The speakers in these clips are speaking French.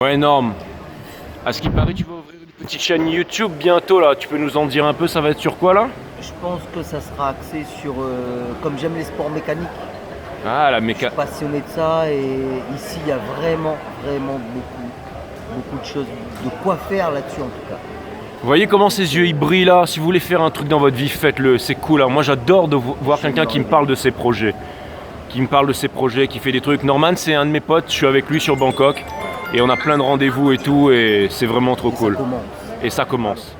Ouais, énorme. À ce qui paraît, tu vas ouvrir une petite chaîne YouTube bientôt là. Tu peux nous en dire un peu, ça va être sur quoi là? Je pense que ça sera axé sur, comme j'aime les sports mécaniques, Ah, la je suis méca. passionné de ça et ici il y a vraiment, vraiment beaucoup de choses, de quoi faire là-dessus en tout cas. Vous voyez comment ses yeux ils brillent là? Si vous voulez faire un truc dans votre vie, faites-le. C'est cool, hein. Moi j'adore de voir Je viens de quelqu'un me qui me réveiller. parle de ses projets. Qui me parle de ses projets, qui fait des trucs. Norman, c'est un de mes potes. Je suis avec lui sur Bangkok. Et on a plein de rendez-vous et tout. Et c'est vraiment trop Et ça cool. commence. Et ça commence.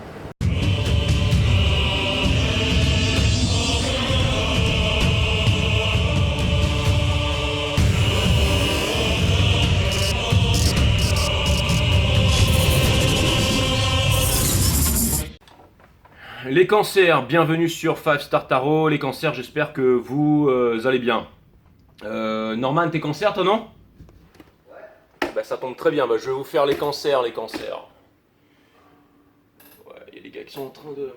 Les cancers, bienvenue sur 5 Star Tarot. Les cancers, j'espère que vous allez bien. Norman, t'es cancer, toi, non? Ouais. Bah, ça tombe très bien. Bah, je vais vous faire les cancers, les cancers. Ouais, il y a des gars qui sont en train de.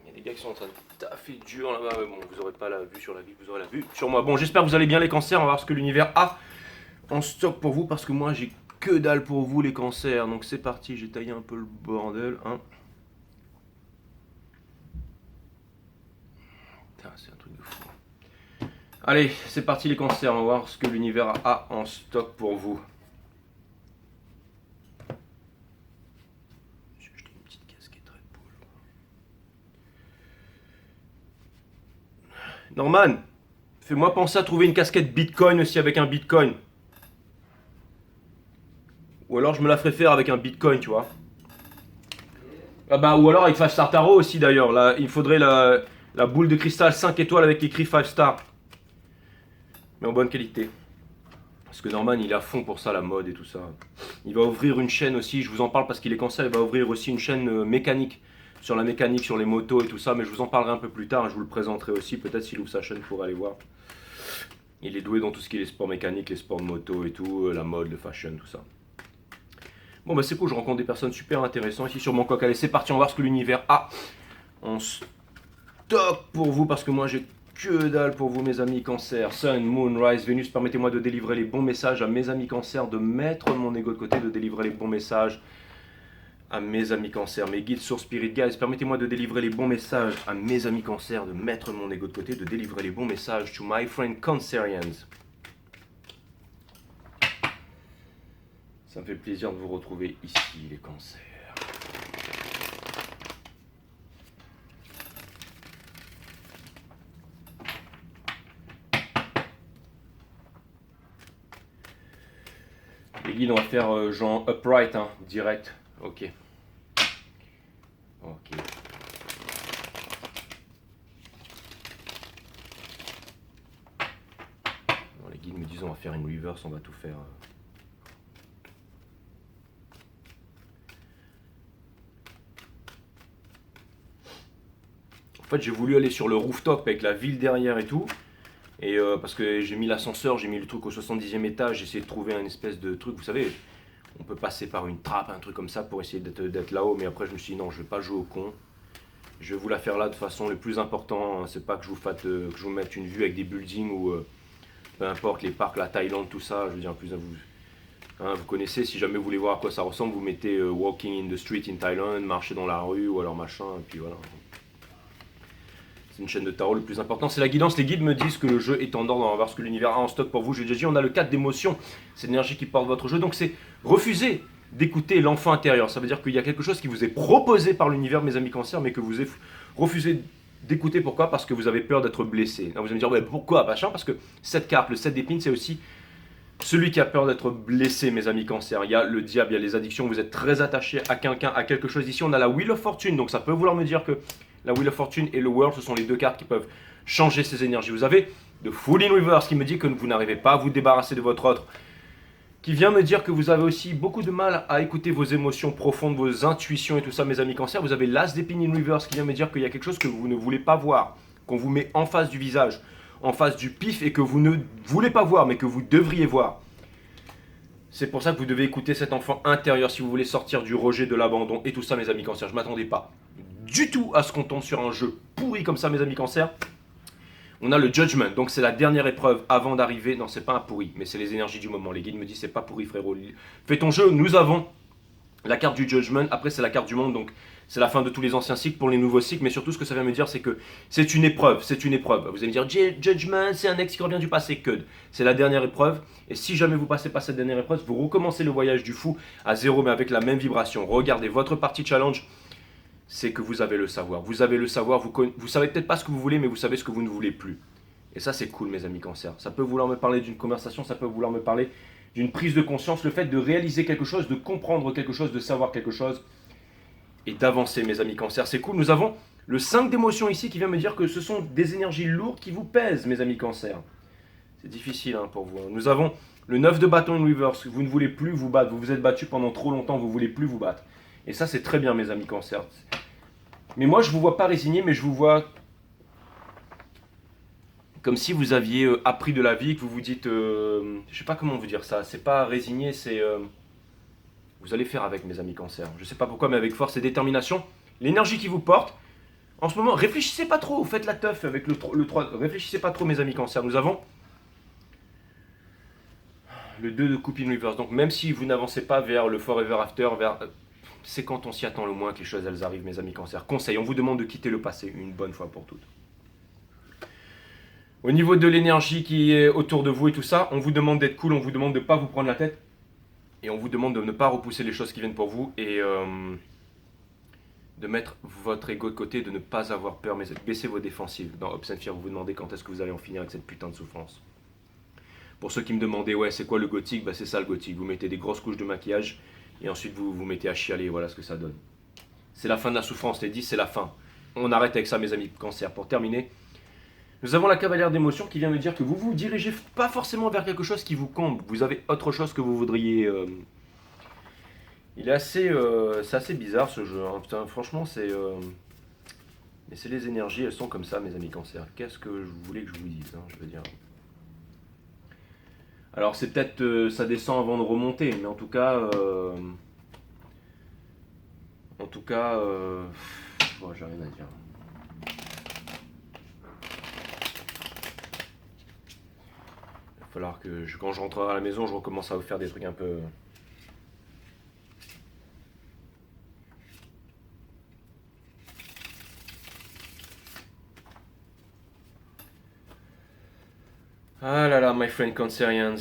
Il y a des gars qui sont en train de taffer dur là-bas. Mais bon, vous aurez pas la vue sur la vie, vous aurez la vue sur moi. Bon, j'espère que vous allez bien, les cancers. On va voir ce que l'univers a en stock pour vous. Parce que moi, j'ai que dalle pour vous, les cancers. Donc, c'est parti. J'ai taillé un peu le bordel. Hein. Putain, c'est un truc de fou. Allez, c'est parti les cancers, on va voir ce que l'univers a en stock pour vous. J'ai acheté une petite casquette Red Bull. Norman, fais-moi penser à trouver une casquette Bitcoin aussi avec un Bitcoin. Ou alors je me la ferai faire avec un Bitcoin, tu vois. Ah bah, ou alors avec 5 Star Tarot aussi d'ailleurs. Là, il faudrait la boule de cristal 5 étoiles avec écrit 5 Star. Mais en bonne qualité. Parce que Norman, il est à fond pour ça, la mode et tout ça. Il va ouvrir une chaîne aussi, je vous en parle parce qu'il est cancer, il va ouvrir aussi une chaîne mécanique, sur la mécanique, sur les motos et tout ça, mais je vous en parlerai un peu plus tard, je vous le présenterai aussi, peut-être s'il ouvre sa chaîne pour aller voir. Il est doué dans tout ce qui est les sports mécaniques, les sports de moto et tout, la mode, le fashion, tout ça. Bon bah c'est cool, je rencontre des personnes super intéressantes ici sur mon coq. Allez, c'est parti, on va voir ce que l'univers a en stock pour vous, parce que moi j'ai que dalle pour vous mes amis cancer. Sun, Moon, Rise, Vénus, permettez-moi de délivrer les bons messages à mes amis cancer, de mettre mon ego de côté, de délivrer les bons messages à mes amis cancer. Mes guides sur Spirit Guys, permettez-moi de délivrer les bons messages à mes amis cancer, de mettre mon ego de côté, de délivrer les bons messages to my friend cancerians. Ça me fait plaisir de vous retrouver ici les cancers. Les guides, on va faire genre upright, hein, direct. Ok. Ok. Bon, les guides me disent on va faire une reverse, on va tout faire. En fait, j'ai voulu aller sur le rooftop avec la ville derrière et tout. Et parce que j'ai mis l'ascenseur, j'ai mis le truc au 70e étage, j'ai essayé de trouver un espèce de truc, vous savez, on peut passer par une trappe, un truc comme ça pour essayer d'être là-haut, mais après je me suis dit non, je vais pas jouer au con. Je vais vous la faire là de façon le plus important, hein, c'est pas que je vous mette une vue avec des buildings ou peu importe les parcs, la Thaïlande, tout ça, je veux dire plus à vous. Hein, vous connaissez, si jamais vous voulez voir à quoi ça ressemble, vous mettez Walking in the Street in Thailand, marcher dans la rue ou alors machin, et puis voilà. C'est une chaîne de tarot le plus important, c'est la guidance. Les guides me disent que le jeu est en ordre, on va voir ce que l'univers a en stock pour vous. Je l'ai déjà dit, on a le 4 d'émotion, c'est l'énergie qui porte votre jeu, donc c'est refuser d'écouter l'enfant intérieur. Ça veut dire qu'il y a quelque chose qui vous est proposé par l'univers, mes amis cancers, mais que vous refusez d'écouter. Pourquoi? Parce que vous avez peur d'être blessé. Alors vous allez me dire, ouais, pourquoi machin? Parce que cette carte, le 7 d'épines, c'est aussi celui qui a peur d'être blessé, mes amis cancers. Il y a le diable, il y a les addictions, vous êtes très attaché à quelqu'un, à quelque chose. Ici, on a la Wheel of Fortune, donc ça peut vouloir me dire que la Wheel of Fortune et le World, ce sont les deux cartes qui peuvent changer ces énergies. Vous avez The Fool in Reverse qui me dit que vous n'arrivez pas à vous débarrasser de votre autre, qui vient me dire que vous avez aussi beaucoup de mal à écouter vos émotions profondes, vos intuitions et tout ça, mes amis cancers. Vous avez l'As d'épine in Reverse qui vient me dire qu'il y a quelque chose que vous ne voulez pas voir, qu'on vous met en face du visage, en face du pif et que vous ne voulez pas voir, mais que vous devriez voir. C'est pour ça que vous devez écouter cet enfant intérieur si vous voulez sortir du rejet, de l'abandon et tout ça, mes amis cancers. Je ne m'attendais pas du tout à ce qu'on tombe sur un jeu pourri comme ça, mes amis cancers. On a le Judgment, donc c'est la dernière épreuve avant d'arriver. Non, c'est pas un pourri, mais c'est les énergies du moment. Les guides me disent c'est pas pourri, frérot. Fais ton jeu. Nous avons la carte du Judgment. Après, c'est la carte du monde, donc c'est la fin de tous les anciens cycles pour les nouveaux cycles. Mais surtout, ce que ça vient me dire, c'est que c'est une épreuve. C'est une épreuve. Vous allez me dire Judgment, c'est un ex qui revient du passé. Que c'est la dernière épreuve. Et si jamais vous passez pas cette dernière épreuve, vous recommencez le voyage du fou à zéro, mais avec la même vibration. Regardez votre partie challenge. C'est que vous avez le savoir. Vous avez le savoir, vous savez peut-être pas ce que vous voulez, mais vous savez ce que vous ne voulez plus. Et ça, c'est cool, mes amis cancer. Ça peut vouloir me parler d'une conversation, ça peut vouloir me parler d'une prise de conscience, le fait de réaliser quelque chose, de comprendre quelque chose, de savoir quelque chose, et d'avancer, mes amis cancer. C'est cool. Nous avons le 5 d'émotions ici qui vient me dire que ce sont des énergies lourdes qui vous pèsent, mes amis cancer. C'est difficile pour vous. Nous avons le 9 de bâton in reverse. Vous ne voulez plus vous battre. Vous vous êtes battu pendant trop longtemps, vous ne voulez plus vous battre. Et ça, c'est très bien, mes amis cancer. Mais moi, je ne vous vois pas résigné, mais je vous vois comme si vous aviez appris de la vie, que vous vous dites... je ne sais pas comment vous dire ça. C'est pas résigné, c'est... vous allez faire avec, mes amis cancer. Je ne sais pas pourquoi, mais avec force et détermination. L'énergie qui vous porte, en ce moment, réfléchissez pas trop. Faites la teuf avec le 3. Réfléchissez pas trop, mes amis cancer. Nous avons le 2 de coupe in reverse. Donc, même si vous n'avancez pas vers le forever after, c'est quand on s'y attend le moins que les choses elles arrivent, mes amis cancer. Conseil, on vous demande de quitter le passé une bonne fois pour toutes. Au niveau de l'énergie qui est autour de vous et tout ça, on vous demande d'être cool, on vous demande de ne pas vous prendre la tête. Et on vous demande de ne pas repousser les choses qui viennent pour vous et de mettre votre ego de côté, de ne pas avoir peur, mais baisser vos défensives. Dans Hopes and Fear, vous vous demandez quand est-ce que vous allez en finir avec cette putain de souffrance. Pour ceux qui me demandaient, ouais, c'est quoi le gothique? Bah, c'est ça le gothique. Vous mettez des grosses couches de maquillage et ensuite vous vous mettez à chialer. Voilà ce que ça donne. C'est la fin de la souffrance, les 10, c'est la fin. On arrête avec ça, mes amis cancer. Pour terminer, nous avons la cavalière d'émotion qui vient me dire que vous vous dirigez pas forcément vers quelque chose qui vous comble. Vous avez autre chose que vous voudriez. Il est assez, c'est assez bizarre ce jeu. Hein. Putain, franchement, c'est. Mais c'est les énergies, elles sont comme ça, mes amis cancer. Qu'est-ce que je voulais que je vous dise, hein, je veux dire. Alors c'est peut-être ça descend avant de remonter, mais en tout cas, bon, j'ai rien à dire. Il va falloir que quand je rentrerai à la maison, je recommence à vous faire des trucs un peu. Ah là là, my friend Cancerians.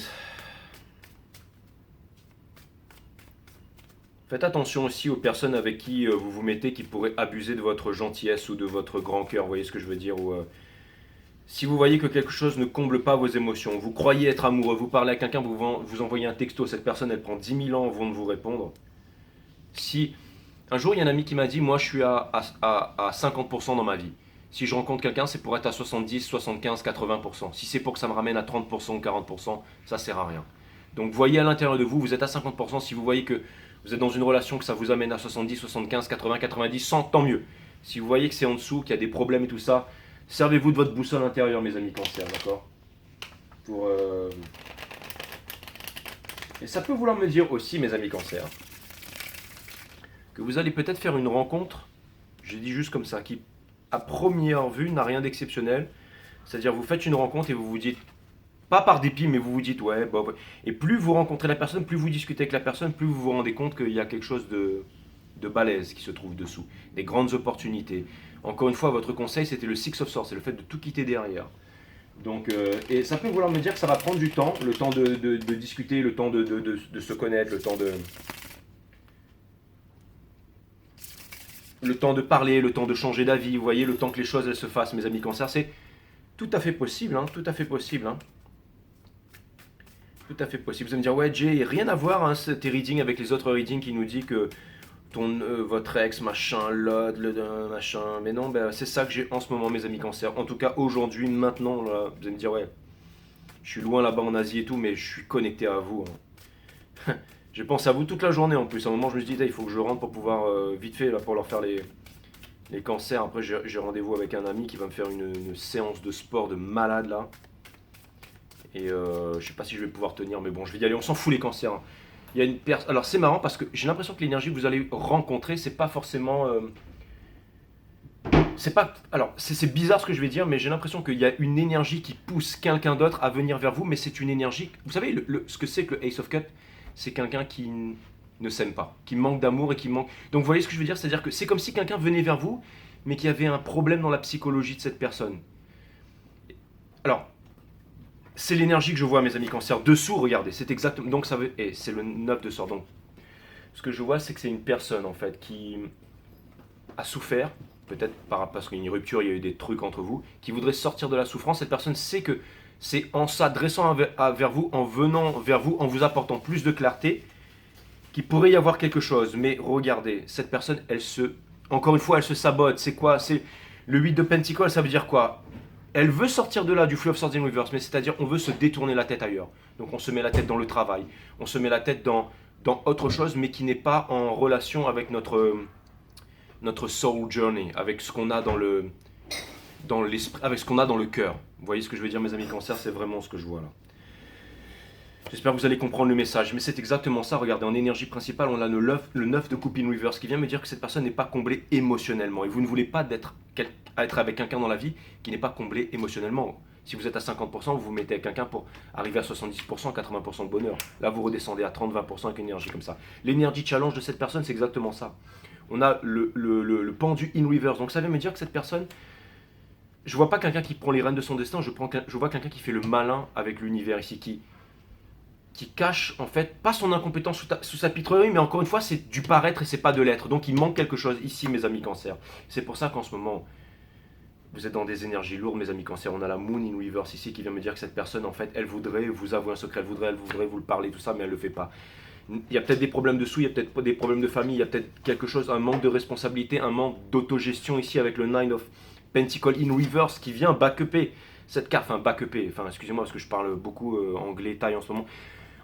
Faites attention aussi aux personnes avec qui vous vous mettez qui pourraient abuser de votre gentillesse ou de votre grand cœur, vous voyez ce que je veux dire ou, si vous voyez que quelque chose ne comble pas vos émotions, vous croyez être amoureux, vous parlez à quelqu'un, vous envoyez un texto, cette personne elle prend 10 000 ans avant de vous répondre. Si un jour il y a un ami qui m'a dit, moi je suis à 50% dans ma vie. Si je rencontre quelqu'un, c'est pour être à 70, 75, 80%. Si c'est pour que ça me ramène à 30% ou 40%, ça sert à rien. Donc voyez à l'intérieur de vous, vous êtes à 50%. Si vous voyez que vous êtes dans une relation que ça vous amène à 70, 75, 80, 90, 100, tant mieux. Si vous voyez que c'est en dessous, qu'il y a des problèmes et tout ça, servez-vous de votre boussole intérieure, mes amis cancer, d'accord? Et ça peut vouloir me dire aussi, mes amis cancer, que vous allez peut-être faire une rencontre, je dis juste comme ça, qui à première vue n'a rien d'exceptionnel. C'est-à-dire vous faites une rencontre et vous vous dites, pas par dépit, mais vous vous dites ouais, bah, ouais. Et plus vous rencontrez la personne, plus vous discutez avec la personne, plus vous vous rendez compte qu'il y a quelque chose de balèze qui se trouve dessous. Des grandes opportunités. Encore une fois, votre conseil, c'était le Six of Swords, c'est le fait de tout quitter derrière. Donc, et ça peut vouloir me dire que ça va prendre du temps, le temps de discuter, le temps de se connaître, le temps de parler, le temps de changer d'avis, vous voyez, le temps que les choses elles se fassent, mes amis cancer, c'est tout à fait possible, hein, tout à fait possible. Hein. Tout à fait possible. Vous allez me dire, ouais, Jay, rien à voir, hein, tes readings avec les autres readings qui nous dit que votre ex, machin, l'autre, machin. Mais non, ben, c'est ça que j'ai en ce moment, mes amis cancer. En tout cas, aujourd'hui, maintenant, là, vous allez me dire, ouais, je suis loin là-bas en Asie et tout, mais je suis connecté à vous. Hein. Je pense à vous toute la journée en plus. À un moment, je me suis dit, il faut que je rentre pour pouvoir, vite fait, là, pour leur faire les cancers. Après, j'ai rendez-vous avec un ami qui va me faire une séance de sport de malade, là. Et je sais pas si je vais pouvoir tenir, mais bon, je vais y aller. On s'en fout, les cancers. Hein. Il y a une Alors, c'est marrant parce que j'ai l'impression que l'énergie que vous allez rencontrer, c'est pas forcément... c'est pas, alors c'est bizarre ce que je vais dire, mais j'ai l'impression qu'il y a une énergie qui pousse quelqu'un d'autre à venir vers vous, mais c'est une énergie, vous savez, ce que c'est que le Ace of Cups, c'est quelqu'un qui ne s'aime pas, qui manque d'amour et qui manque. Donc vous voyez ce que je veux dire, c'est-à-dire que c'est comme si quelqu'un venait vers vous, mais qu'il y avait un problème dans la psychologie de cette personne. Alors, c'est l'énergie que je vois, mes amis cancer. Dessous, regardez, c'est exactement. Donc ça veut. Et c'est le 9 de sort. Donc, ce que je vois, c'est que c'est une personne en fait qui a souffert, peut-être parce qu'il y a une rupture, il y a eu des trucs entre vous, qui voudrait sortir de la souffrance. Cette personne sait que c'est en s'adressant vers vous, en venant vers vous, en vous apportant plus de clarté, qu'il pourrait y avoir quelque chose. Mais regardez, cette personne, encore une fois, elle se sabote. C'est quoi? C'est le 8 de Pentacle, ça veut dire quoi? Elle veut sortir de là, du Flow of Swords in Reverse, mais c'est-à-dire on veut se détourner la tête ailleurs. Donc on se met la tête dans le travail, on se met la tête dans autre chose, mais qui n'est pas en relation avec notre soul journey, avec ce qu'on a dans l'esprit, avec ce qu'on a dans le cœur. Vous voyez ce que je veux dire, mes amis cancer, c'est vraiment ce que je vois là. J'espère que vous allez comprendre le message, mais c'est exactement ça. Regardez, en énergie principale, on a le 9 de coupe in reverse qui vient me dire que cette personne n'est pas comblée émotionnellement. Et vous ne voulez pas être avec quelqu'un dans la vie qui n'est pas comblé émotionnellement. Si vous êtes à 50%, vous vous mettez avec quelqu'un pour arriver à 70%, 80% de bonheur. Là, vous redescendez à 30-20% avec une énergie comme ça. L'énergie challenge de cette personne, c'est exactement ça. On a le pendu in reverse. Donc ça veut me dire que cette personne, je ne vois pas quelqu'un qui prend les rênes de son destin, je vois quelqu'un qui fait le malin avec l'univers ici, qui cache en fait pas son incompétence sous sa pitrerie, mais encore une fois c'est du paraître et c'est pas de l'être. Donc il manque quelque chose ici, mes amis cancer. C'est pour ça qu'en ce moment vous êtes dans des énergies lourdes, mes amis cancer. On a la Moon in Reverse ici qui vient me dire que cette personne en fait elle voudrait vous avouer un secret, elle voudrait vous le parler, tout ça, mais elle le fait pas. Il y a peut-être des problèmes de sous, il y a peut-être des problèmes de famille, il y a peut-être quelque chose, un manque de responsabilité, un manque d'autogestion ici avec le 9 of Pentacle in Reverse qui vient back-upper cette carte, excusez-moi parce que je parle beaucoup anglais, taille en ce moment.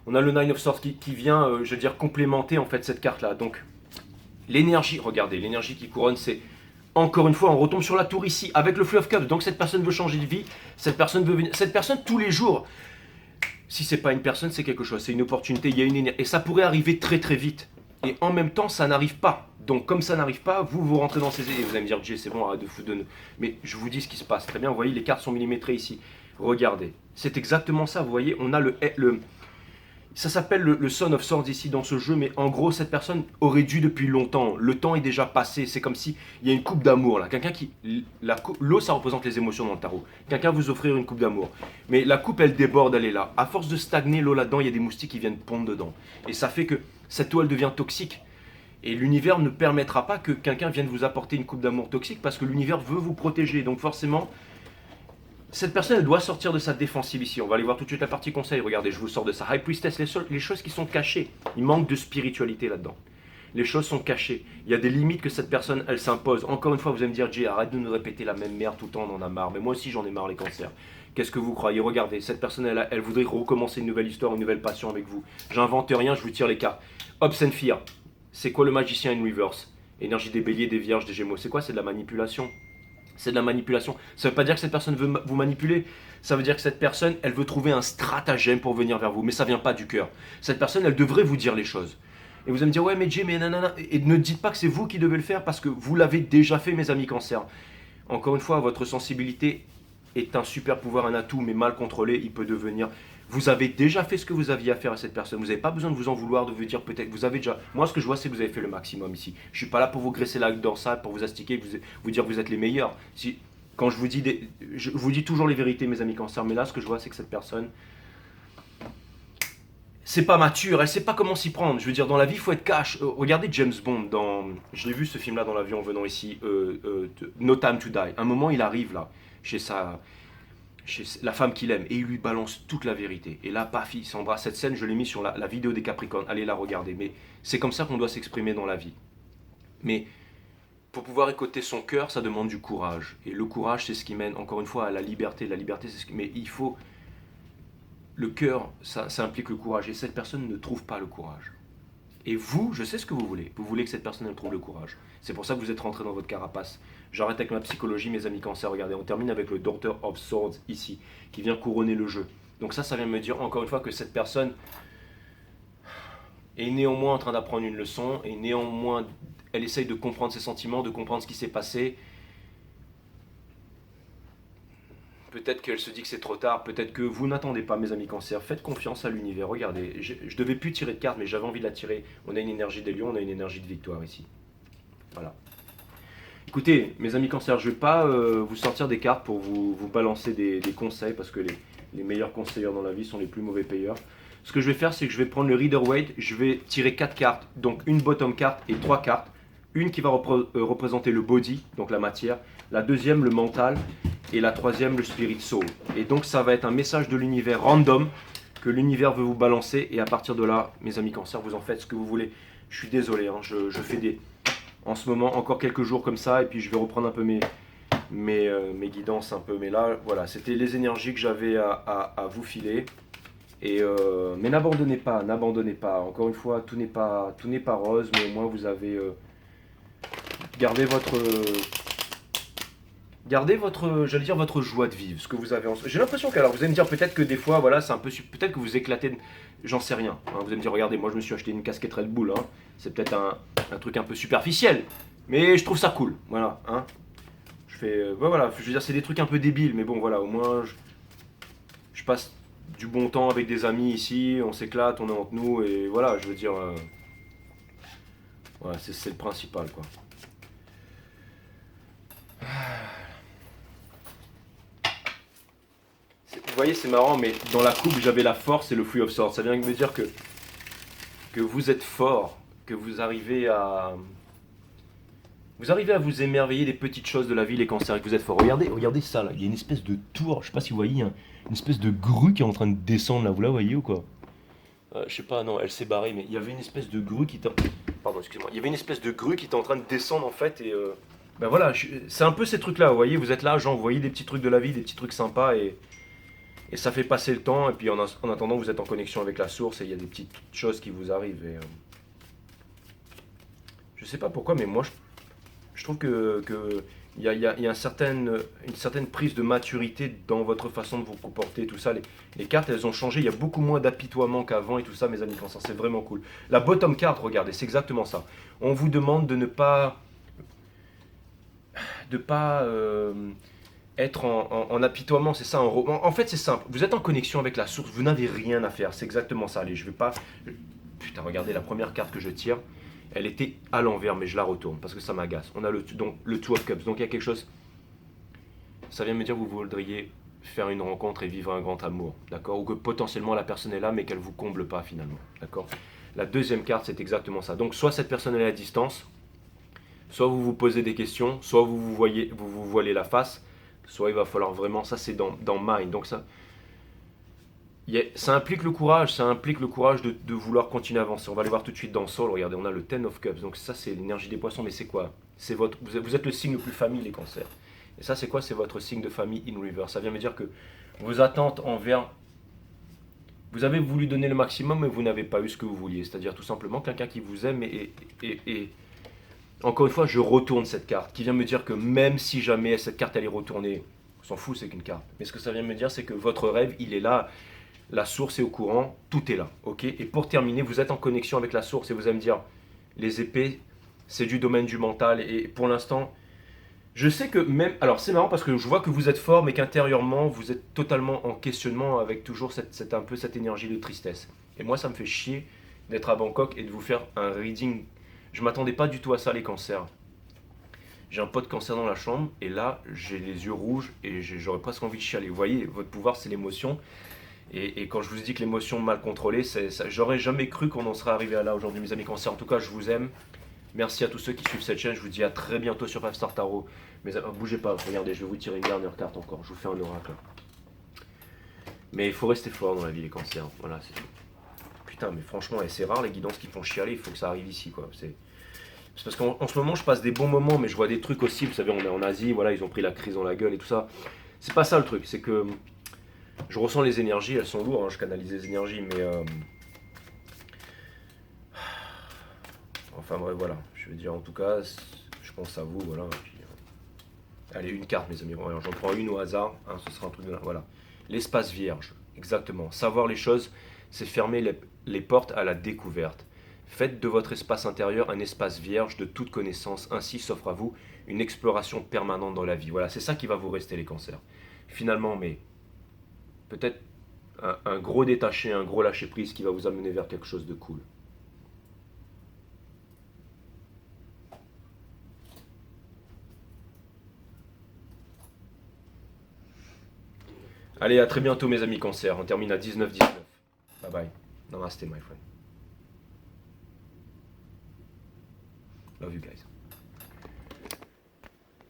On a le 9 of Swords qui vient, je veux dire, complémenter en fait cette carte-là. Donc, l'énergie, regardez, l'énergie qui couronne, c'est, encore une fois, on retombe sur la tour ici, avec le Flow of Cups. Donc, cette personne veut changer de vie, cette personne veut venir, cette personne, tous les jours, si c'est pas une personne, c'est quelque chose, c'est une opportunité, il y a une énergie. Et ça pourrait arriver très très vite. Et en même temps, ça n'arrive pas. Donc, comme ça n'arrive pas, vous rentrez dans ces... Et vous allez me dire, Jay, c'est bon, arrête de foutre de nous. Mais je vous dis ce qui se passe. Très bien, vous voyez, les cartes sont millimétrées ici. Regardez, c'est exactement ça, vous voyez, on a ça s'appelle le Son of Swords ici dans ce jeu, mais en gros, cette personne aurait dû depuis longtemps. Le temps est déjà passé. C'est comme si il y a une coupe d'amour là. Quelqu'un qui. L'eau, ça représente les émotions dans le tarot. Quelqu'un vous offrir une coupe d'amour. Mais la coupe, elle déborde, elle est là. À force de stagner l'eau là-dedans, il y a des moustiques qui viennent pondre dedans. Et ça fait que cette eau, elle devient toxique. Et l'univers ne permettra pas que quelqu'un vienne vous apporter une coupe d'amour toxique parce que l'univers veut vous protéger. Donc forcément. Cette personne, elle doit sortir de sa défensive ici. On va aller voir tout de suite la partie conseil. Regardez, je vous sors de sa High Priestess, les choses qui sont cachées. Il manque de spiritualité là-dedans. Les choses sont cachées. Il y a des limites que cette personne, elle s'impose. Encore une fois, vous allez me dire, Jay, arrête de nous répéter la même merde tout le temps, on en a marre. Mais moi aussi, j'en ai marre, les cancers. Qu'est-ce que vous croyez? Regardez, cette personne, elle voudrait recommencer une nouvelle histoire, une nouvelle passion avec vous. J'invente rien, je vous tire les cartes. Hopes and Fear. C'est quoi le magicien in reverse? Énergie des béliers, des vierges, des gémeaux. C'est quoi? C'est de la manipulation. C'est de la manipulation. Ça ne veut pas dire que cette personne veut vous manipuler. Ça veut dire que cette personne, elle veut trouver un stratagème pour venir vers vous. Mais ça ne vient pas du cœur. Cette personne, elle devrait vous dire les choses. Et vous allez me dire, ouais, mais Jay, mais nanana. Et ne dites pas que c'est vous qui devez le faire parce que vous l'avez déjà fait, mes amis cancer. Encore une fois, votre sensibilité est un super pouvoir, un atout, mais mal contrôlé, il peut devenir... Vous avez déjà fait ce que vous aviez à faire à cette personne. Vous n'avez pas besoin de vous en vouloir, de vous dire peut-être. Vous avez déjà. Moi, ce que je vois, c'est que vous avez fait le maximum ici. Je suis pas là pour vous graisser la dorsale, pour vous astiquer, vous dire que vous êtes les meilleurs. Quand je vous dis, je vous dis toujours les vérités, mes amis cancers. Mais là, ce que je vois, c'est que cette personne, c'est pas mature. Elle sait pas comment s'y prendre. Je veux dire, dans la vie, il faut être cash. Regardez James Bond. Je l'ai vu ce film-là dans l'avion en venant ici. No Time to Die. Un moment, il arrive là, chez la femme qu'il aime, et il lui balance toute la vérité. Et là, paf, il s'embrasse. Cette scène, je l'ai mis sur la vidéo des Capricornes. Allez la regarder. Mais c'est comme ça qu'on doit s'exprimer dans la vie. Mais pour pouvoir écouter son cœur, ça demande du courage. Et le courage, c'est ce qui mène, encore une fois, à la liberté. La liberté, c'est ce qui... Mais il faut... Le cœur, ça implique le courage. Et cette personne ne trouve pas le courage. Et vous, je sais ce que vous voulez. Vous voulez que cette personne elle trouve le courage. C'est pour ça que vous êtes rentré dans votre carapace. J'arrête avec ma psychologie, mes amis cancer. Regardez, on termine avec le Daughter of Swords ici, qui vient couronner le jeu. Donc ça vient me dire encore une fois que cette personne est néanmoins en train d'apprendre une leçon, et néanmoins, elle essaye de comprendre ses sentiments, de comprendre ce qui s'est passé. Peut-être qu'elle se dit que c'est trop tard, peut-être que vous n'attendez pas, mes amis Cancer. Faites confiance à l'univers. Regardez, je devais plus tirer de carte, mais j'avais envie de la tirer. On a une énergie des lions, on a une énergie de victoire ici. Voilà. Écoutez, mes amis Cancer, je ne vais pas vous sortir des cartes pour vous balancer des conseils, parce que les meilleurs conseillers dans la vie sont les plus mauvais payeurs. Ce que je vais faire, c'est que je vais prendre le Reader Waite, je vais tirer 4 cartes, donc une bottom carte et 3 cartes. Une qui va représenter le body, donc la matière, la deuxième le mental, et la troisième le spirit soul. Et donc ça va être un message de l'univers random que l'univers veut vous balancer, et à partir de là, mes amis Cancer, vous en faites ce que vous voulez. Je suis désolé, hein, je fais en ce moment encore quelques jours comme ça, et puis je vais reprendre un peu mes guidances un peu. Mais là, voilà, c'était les énergies que j'avais à vous filer. Mais n'abandonnez pas, n'abandonnez pas. Encore une fois, tout n'est pas rose, mais au moins vous avez gardez votre, j'allais dire, votre joie de vivre, ce que vous avez en soi. J'ai l'impression que, alors vous allez me dire peut-être que des fois, voilà, c'est un peu, peut-être que vous éclatez, j'en sais rien. Hein. Vous allez me dire, regardez, moi je me suis acheté une casquette Red Bull, hein. C'est peut-être un truc un peu superficiel, mais je trouve ça cool, voilà. Hein. Je fais, ouais, voilà, je veux dire, c'est des trucs un peu débiles, mais bon, voilà, au moins, je passe du bon temps avec des amis ici, on s'éclate, on est entre nous, et voilà, je veux dire, voilà, c'est le principal, quoi. Vous voyez, c'est marrant, mais dans la coupe, j'avais la force et le Free of Swords. Ça vient de me dire que vous êtes fort, que vous arrivez à vous émerveiller des petites choses de la vie, les cancers, et que vous êtes fort. Regardez ça, là. Il y a une espèce de tour, je sais pas si vous voyez, hein, une espèce de grue qui est en train de descendre, là. Vous la voyez ou quoi? Je sais pas, non, elle s'est barrée, mais il y avait une espèce de grue qui était... Pardon, excusez-moi. Il y avait une espèce de grue qui était en train de descendre, en fait, et... Ben voilà, c'est un peu ces trucs-là, vous voyez, vous êtes là, genre, vous voyez des petits trucs de la vie, des petits trucs sympas, et ça fait passer le temps, et puis en attendant, vous êtes en connexion avec la source, et il y a des petites choses qui vous arrivent, et... je sais pas pourquoi, mais moi, je trouve que il y a une certaine prise de maturité dans votre façon de vous comporter, tout ça. Les cartes, elles ont changé, il y a beaucoup moins d'apitoiement qu'avant et tout ça, mes amis Cancer, c'est vraiment cool. La bottom card, regardez, c'est exactement ça. On vous demande de ne pas... être en apitoiement, c'est ça, en fait c'est simple, vous êtes en connexion avec la source, vous n'avez rien à faire, c'est exactement ça. Allez, je vais pas... Putain, regardez la première carte que je tire, elle était à l'envers, mais je la retourne parce que ça m'agace. On a donc le Two of Cups, donc il y a quelque chose, ça vient me dire que vous voudriez faire une rencontre et vivre un grand amour, d'accord, ou que potentiellement la personne est là mais qu'elle vous comble pas finalement, d'accord. La deuxième carte, c'est exactement ça, donc soit cette personne est à distance, soit vous vous posez des questions, soit vous voilez la face, soit il va falloir vraiment, ça c'est dans Mind, donc ça implique le courage, de vouloir continuer à avancer. On va aller voir tout de suite dans Soul, regardez, on a le Ten of Cups, donc ça c'est l'énergie des poissons, mais c'est quoi? C'est vous êtes le signe le plus famille, les cancers. Et ça c'est quoi? C'est votre signe de famille in reverse. Ça vient me dire que vos attentes envers... Vous avez voulu donner le maximum, mais vous n'avez pas eu ce que vous vouliez. C'est-à-dire tout simplement quelqu'un qui vous aime et encore une fois, je retourne cette carte, qui vient me dire que même si jamais cette carte elle est retournée, on s'en fout, c'est qu'une carte. Mais ce que ça vient me dire, c'est que votre rêve, il est là, la source est au courant, tout est là, ok. Et pour terminer, vous êtes en connexion avec la source et vous allez me dire, les épées, c'est du domaine du mental. Et pour l'instant, je sais que même... Alors c'est marrant parce que je vois que vous êtes fort, mais qu'intérieurement, vous êtes totalement en questionnement avec toujours un peu cette énergie de tristesse. Et moi, ça me fait chier d'être à Bangkok et de vous faire un reading. Je m'attendais pas du tout à ça, les cancers. J'ai un pote cancer dans la chambre et là, j'ai les yeux rouges et j'aurais presque envie de chialer. Vous voyez, votre pouvoir, c'est l'émotion. Et quand je vous dis que l'émotion mal contrôlée, j'aurais jamais cru qu'on en serait arrivé à là aujourd'hui, mes amis cancers. En tout cas, je vous aime. Merci à tous ceux qui suivent cette chaîne. Je vous dis à très bientôt sur 5 Star Tarot. Mais bougez pas, regardez, je vais vous tirer une dernière carte encore. Je vous fais un oracle. Mais il faut rester fort dans la vie, les cancers. Voilà, c'est tout. Putain, mais franchement, c'est rare les guidances qui font chialer. Il faut que ça arrive ici, quoi. C'est parce qu'en ce moment, je passe des bons moments, mais je vois des trucs aussi. Vous savez, on est en Asie, voilà, ils ont pris la crise dans la gueule et tout ça. C'est pas ça le truc, c'est que je ressens les énergies, elles sont lourdes, hein, je canalise les énergies, mais... Enfin bref, voilà, je veux dire, en tout cas, je pense à vous, voilà. Puis, allez, une carte, mes amis, voilà, j'en prends une au hasard, hein, ce sera un truc de là, voilà. L'espace vierge, exactement. Savoir les choses, c'est fermer les portes à la découverte. Faites de votre espace intérieur un espace vierge de toute connaissance, ainsi s'offre à vous une exploration permanente dans la vie. Voilà, c'est ça qui va vous rester, les cancers. finalement, mais peut-être un gros détaché, un gros lâcher prise qui va vous amener vers quelque chose de cool. Allez, à très bientôt mes amis Cancer. On termine à 19-19. Bye bye. Namaste my friend. Love you guys.